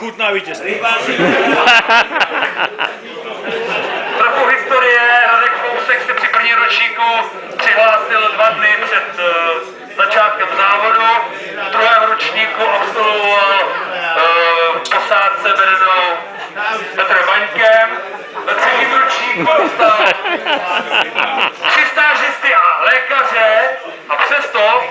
chutná vítězství. Trochu historie. Radek Fousek se při prvním ročníku přihlásil 2 dny před začátkem závodu. V druhém ročníku absolvoval posádce vedenou Petrem Vaňkem. Ve třetím ročníku dostal 3 stážisty a lékaře a přesto